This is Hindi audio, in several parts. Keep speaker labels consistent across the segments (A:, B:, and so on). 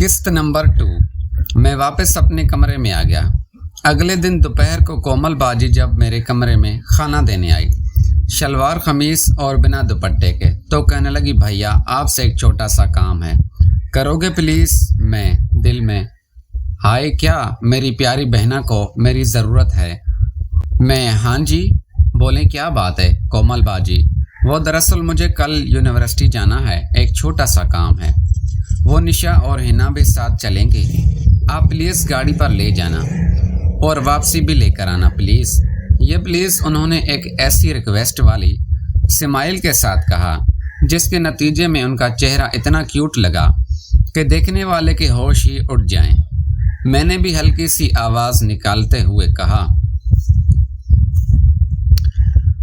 A: किस्त नंबर 2। मैं वापस अपने कमरे में आ गया। अगले दिन दोपहर को कोमल बाजी जब मेरे कमरे में खाना देने आई, शलवार कमीज और बिना दुपट्टे के, तो कहने लगी, भैया आपसे एक छोटा सा काम है, करोगे प्लीज़। मैं दिल में, हाय क्या, मेरी प्यारी बहना को मेरी ज़रूरत है। मैं, हाँ जी बोले, क्या बात है कोमल बाजी। वो दरअसल मुझे कल यूनिवर्सिटी जाना है, एक छोटा सा काम है। वो निशा और हिना भी साथ चलेंगे। आप प्लीज़ गाड़ी पर ले जाना और वापसी भी लेकर आना प्लीज़। ये प्लीज़ उन्होंने एक ऐसी रिक्वेस्ट वाली स्माइल के साथ कहा जिसके नतीजे में उनका चेहरा इतना क्यूट लगा कि देखने वाले के होश ही उड़ जाएं। मैंने भी हल्की सी आवाज़ निकालते हुए कहा,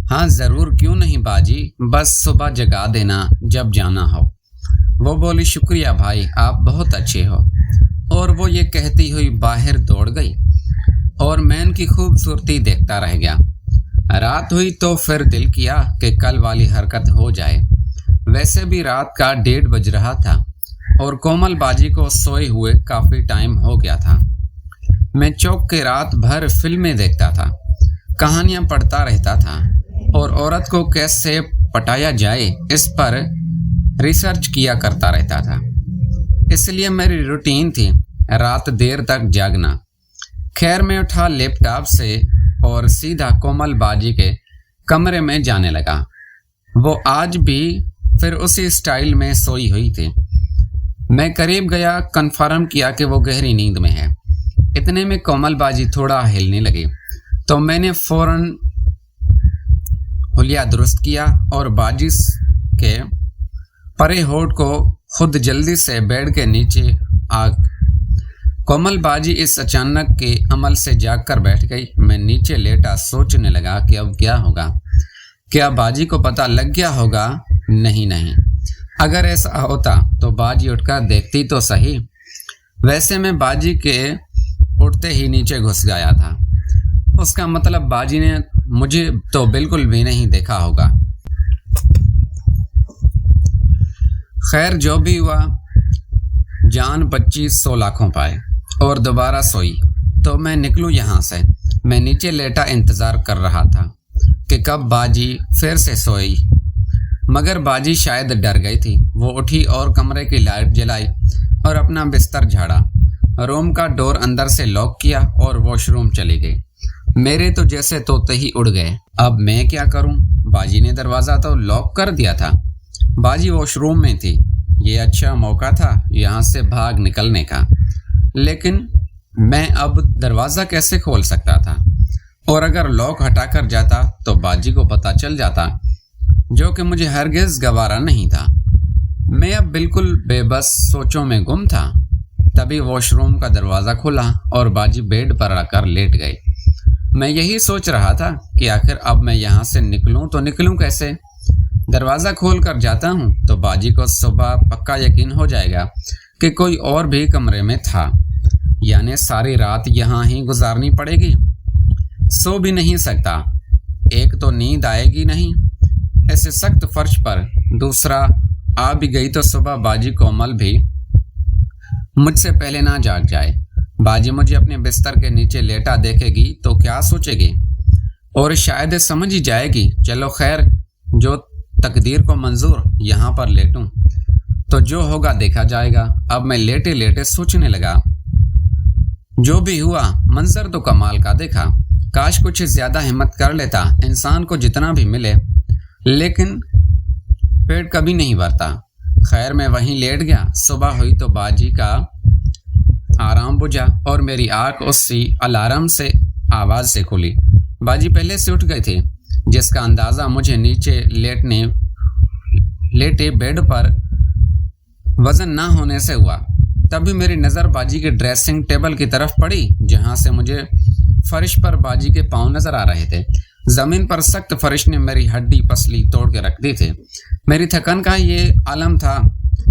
A: हाँ ज़रूर, क्यों नहीं बाजी, बस सुबह जगा देना जब जाना हो। वो बोली, शुक्रिया भाई, आप बहुत अच्छे हो। और वो ये कहती हुई बाहर दौड़ गई और मैं उनकी खूबसूरती देखता रह गया। रात हुई तो फिर दिल किया कि कल वाली हरकत हो जाए। वैसे भी रात का 1:30 बज रहा था और कोमल बाजी को सोए हुए काफ़ी टाइम हो गया था। मैं चौक के रात भर फिल्में देखता था, कहानियाँ पढ़ता रहता था और औरत को कैसे पटाया जाए इस पर रिसर्च किया करता रहता था। इसलिए मेरी रूटीन थी रात देर तक जागना। खैर मैं उठा लैपटॉप से और सीधा कोमल बाजी के कमरे में जाने लगा। वो आज भी फिर उसी स्टाइल में सोई हुई थी। मैं करीब गया, कंफर्म किया कि वो गहरी नींद में है। इतने में कोमल बाजी थोड़ा हिलने लगी तो मैंने फौरन हुलिया दुरुस्त किया और बाजी के परे होठ को खुद जल्दी से बेड के नीचे आ। कोमल बाजी इस अचानक के अमल से जाग कर बैठ गई। मैं नीचे लेटा सोचने लगा कि अब क्या होगा। क्या बाजी को पता लग गया होगा? नहीं, अगर ऐसा होता तो बाजी उठकर देखती तो सही। वैसे मैं बाजी के उठते ही नीचे घुस गया था। उसका मतलब बाजी ने मुझे तो बिल्कुल भी नहीं देखा होगा। खैर जो भी हुआ, जान बच्ची 100 लाखों पाए और दोबारा सोई तो मैं निकलूं यहाँ से। मैं नीचे लेटा इंतज़ार कर रहा था कि कब बाजी फिर से सोई, मगर बाजी शायद डर गई थी। वो उठी और कमरे की लाइट जलाई और अपना बिस्तर झाड़ा, रूम का डोर अंदर से लॉक किया और वॉशरूम चली गई। मेरे तो जैसे तोते ही उड़ गए। अब मैं क्या करूं? बाजी ने दरवाज़ा तो लॉक कर दिया था। बाजी वॉशरूम में थी। ये अच्छा मौका था यहाँ से भाग निकलने का, लेकिन मैं अब दरवाज़ा कैसे खोल सकता था? और अगर लॉक हटाकर जाता तो बाजी को पता चल जाता, जो कि मुझे हरगिज़ गवारा नहीं था। मैं अब बिल्कुल बेबस सोचों में गुम था। तभी वॉशरूम का दरवाज़ा खुला और बाजी बेड पर आकर लेट गई। मैं यही सोच रहा था कि आखिर अब मैं यहाँ से निकलूं तो निकलूं कैसे। दरवाज़ा खोल कर जाता हूँ तो बाजी को सुबह पक्का यकीन हो जाएगा कि कोई और भी कमरे में था, यानी सारी रात यहाँ ही गुजारनी पड़ेगी। सो भी नहीं सकता, एक तो नींद आएगी नहीं ऐसे सख्त फर्श पर, दूसरा आ भी गई तो सुबह बाजी कोमल भी मुझसे पहले ना जाग जाए। बाजी मुझे अपने बिस्तर के नीचे लेटा देखेगी तो क्या सोचेगी, और शायद समझ ही जाएगी, चलो खैर जो तकदीर को मंजूर, यहाँ पर लेटूं तो जो होगा देखा जाएगा। अब मैं लेटे लेटे सोचने लगा। जो भी हुआ, मंजर तो कमाल का देखा। काश कुछ ज़्यादा हिम्मत कर लेता, इंसान को जितना भी मिले, लेकिन पेट कभी नहीं भरता। खैर मैं वहीं लेट गया। सुबह हुई तो बाजी का आराम बुझा और मेरी आँख उसी अलार्म से आवाज़ से खुली। बाजी पहले से उठ गई थी, जिसका अंदाज़ा मुझे नीचे लेटे बेड पर वज़न ना होने से हुआ। तभी मेरी नज़र बाजी के ड्रेसिंग टेबल की तरफ पड़ी, जहाँ से मुझे फर्श पर बाजी के पाँव नज़र आ रहे थे। ज़मीन पर सख्त फर्श ने मेरी हड्डी पसली तोड़ के रख दी थी। मेरी थकन का ये आलम था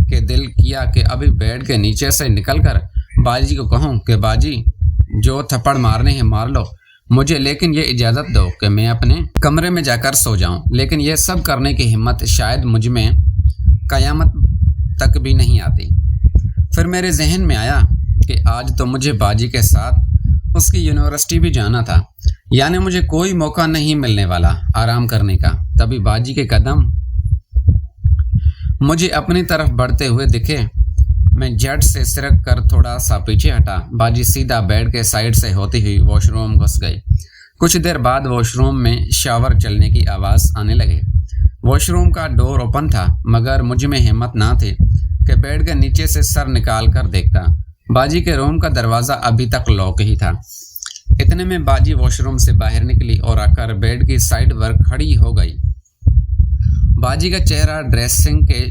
A: कि दिल किया कि अभी बेड के नीचे से निकलकर बाजी को कहूँ कि बाजी जो थप्पड़ मारने हैं मार लो मुझे, लेकिन ये इजाज़त दो कि मैं अपने कमरे में जाकर सो जाऊं। लेकिन ये सब करने की हिम्मत शायद मुझ में क़यामत तक भी नहीं आती। फिर मेरे जहन में आया कि आज तो मुझे बाजी के साथ उसकी यूनिवर्सिटी भी जाना था, यानी मुझे कोई मौका नहीं मिलने वाला आराम करने का। तभी बाजी के कदम मुझे अपनी तरफ बढ़ते हुए दिखे। मैं झट से सिरक कर थोड़ा सा पीछे हटा। बाजी सीधा बेड के साइड से होती हुई वॉशरूम घुस गई। कुछ देर बाद वॉशरूम में शावर चलने की आवाज़ आने लगी। वॉशरूम का डोर ओपन था, मगर मुझ में हिम्मत ना थी कि बेड के नीचे से सर निकाल कर देखता। बाजी के रूम का दरवाज़ा अभी तक लॉक ही था। इतने में बाजी वॉशरूम से बाहर निकली और आकर बेड की साइड पर खड़ी हो गई। बाजी का चेहरा ड्रेसिंग के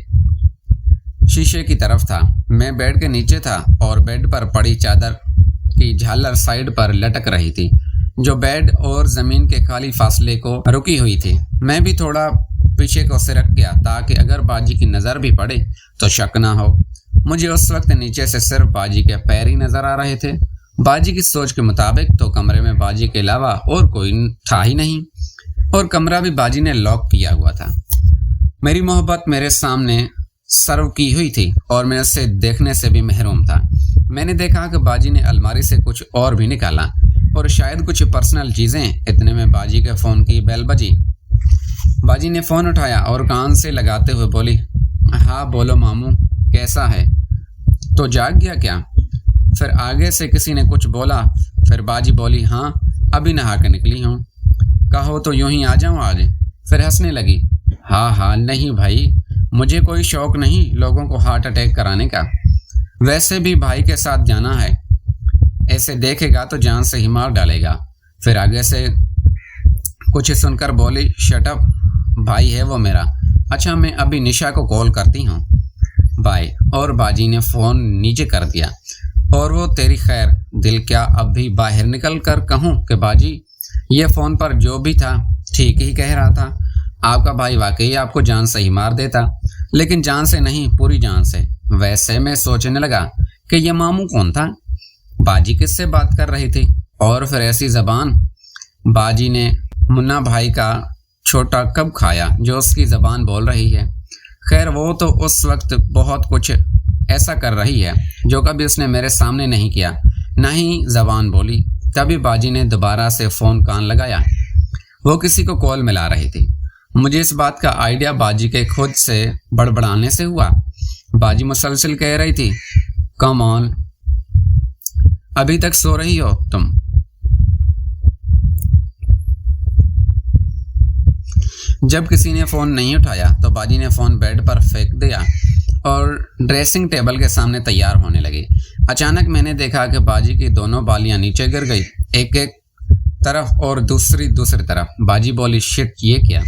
A: शीशे की तरफ था। मैं बेड के नीचे था और बेड पर पड़ी चादर की झालर साइड पर लटक रही थी, जो बेड और ज़मीन के खाली फासले को रुकी हुई थी। मैं भी थोड़ा पीछे को सिरक गया ताकि अगर बाजी की नज़र भी पड़े तो शक ना हो। मुझे उस वक्त नीचे से सिर्फ बाजी के पैर ही नज़र आ रहे थे। बाजी की सोच के मुताबिक तो कमरे में बाजी के अलावा और कोई था ही नहीं, और कमरा भी बाजी ने लॉक किया हुआ था। मेरी मोहब्बत मेरे सामने सर्व की हुई थी और मैं उससे देखने से भी महरूम था। मैंने देखा कि बाजी ने अलमारी से कुछ और भी निकाला और शायद कुछ पर्सनल चीज़ें। इतने में बाजी के फ़ोन की बेल बजी। बाजी ने फ़ोन उठाया और कान से लगाते हुए बोली, हाँ बोलो मामू, कैसा है? तो जाग गया क्या? फिर आगे से किसी ने कुछ बोला। फिर बाजी बोली, हाँ अभी नहा के निकली हूँ। कहो तो यूं ही आ जाऊँ आज? फिर हंसने लगी। हाँ नहीं भाई, मुझे कोई शौक नहीं लोगों को हार्ट अटैक कराने का। वैसे भी भाई के साथ जाना है, ऐसे देखेगा तो जान से ही मार डालेगा। फिर आगे से कुछ सुनकर बोली, शट अप, भाई है वो मेरा। अच्छा मैं अभी निशा को कॉल करती हूँ, बाय। और बाजी ने फ़ोन नीचे कर दिया। और वो तेरी खैर दिल, क्या अब भी बाहर निकल कर कहूँ कि बाजी ये फ़ोन पर जो भी था ठीक ही कह रहा था। आपका भाई वाकई आपको जान से ही मार देता, लेकिन जान से नहीं, पूरी जान से। वैसे मैं सोचने लगा कि ये मामू कौन था, बाजी किससे बात कर रही थी, और फिर ऐसी ज़बान। बाजी ने मुन्ना भाई का छोटा कब खाया जो उसकी ज़बान बोल रही है। खैर वो तो उस वक्त बहुत कुछ ऐसा कर रही है जो कभी उसने मेरे सामने नहीं किया, ना ही ज़बान बोली। तभी बाजी ने दोबारा से फ़ोन कान लगाया। वो किसी को कॉल मिला रही थी। मुझे इस बात का आइडिया बाजी के खुद से बड़बड़ाने से हुआ। बाजी मुसलसल कह रही थी, कम ऑन, अभी तक सो रही हो तुम? जब किसी ने फ़ोन नहीं उठाया तो बाजी ने फ़ोन बेड पर फेंक दिया और ड्रेसिंग टेबल के सामने तैयार होने लगी। अचानक मैंने देखा कि बाजी की दोनों बालियां नीचे गिर गई, एक एक तरफ और दूसरी तरफ। बाजी बोली, शिट ये क्या?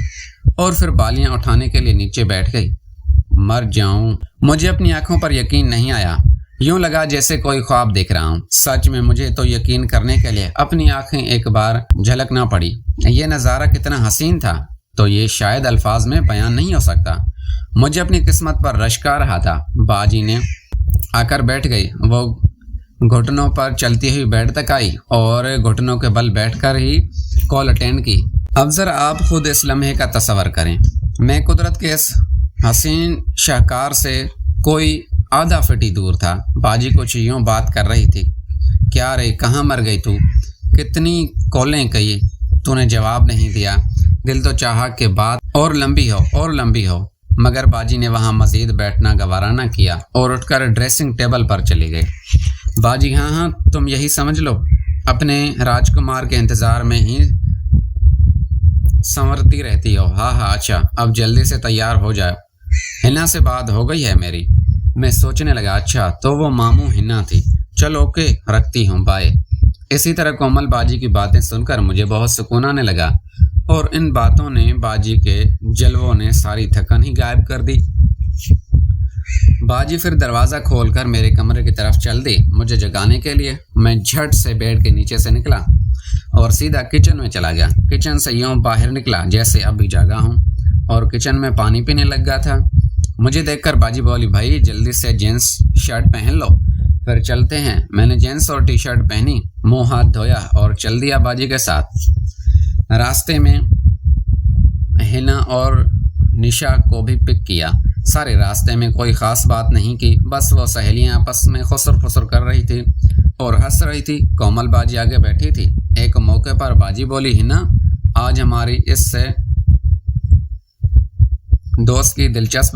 A: और फिर बालियां उठाने के लिए नीचे बैठ गई। मर जाऊं, मुझे अपनी आंखों पर यकीन नहीं आया। यूं लगा जैसे कोई ख्वाब देख रहा हूं। सच में मुझे तो यकीन करने के लिए अपनी आंखें एक बार झलकना पड़ी। ये नज़ारा कितना हसीन था तो ये शायद अल्फाज में बयान नहीं हो सकता। मुझे अपनी किस्मत पर रश्का रहा था। बाजी ने आकर बैठ गई। वो घुटनों पर चलती हुई बेड तक आई और घुटनों के बल बैठकर ही कॉल अटेंड की। अब जरा आप खुद इस लम्हे का तस्वर करें। मैं कुदरत के इस हसीन शाहकार से कोई आधा फीट ही दूर था। बाजी कुछ यूँ बात कर रही थी, क्या रे, कहाँ मर गई तू? कितनी कॉलें कही, तूने जवाब नहीं दिया। दिल तो चाहा कि बात और लंबी हो, मगर बाजी ने वहाँ मज़ीद बैठना गवारा न किया और उठकर ड्रेसिंग टेबल पर चली गई। बाजी, हाँ तुम यही समझ लो, अपने राजकुमार के इंतज़ार में ही संवरती रहती हो। हाँ अच्छा, अब जल्दी से तैयार हो जाए, हिना से बात हो गई है मेरी। मैं सोचने लगा, अच्छा तो वो मामू हिना थी, चलो ओके रखती हूँ, बाय। इसी तरह कोमल बाजी की बातें सुनकर मुझे बहुत सुकून आने लगा और इन बातों ने, बाजी के जलवों ने सारी थकन ही गायब कर दी। बाजी फिर दरवाज़ा खोलकर मेरे कमरे की तरफ चल दी मुझे जगाने के लिए। मैं झट से बेड के नीचे से निकला और सीधा किचन में चला गया। किचन से यूँ बाहर निकला जैसे अभी जागा हूँ और किचन में पानी पीने लग गया था। मुझे देखकर बाजी बोली, भाई जल्दी से जीन्स शर्ट पहन लो, फिर चलते हैं। मैंने जीन्स और टी शर्ट पहनी, मुंह हाथ धोया और चल दिया बाजी के साथ। रास्ते में हिना और निशा को भी पिक किया। सारे रास्ते में कोई ख़ास बात नहीं की, बस वो सहेलियां आपस में खुसर फुसर कर रही थी और हंस रही थी। कोमल बाजी आगे बैठी थी। एक मौके पर बाजी बोली, हिना आज हमारी इससे दोस्त की दिलचस्प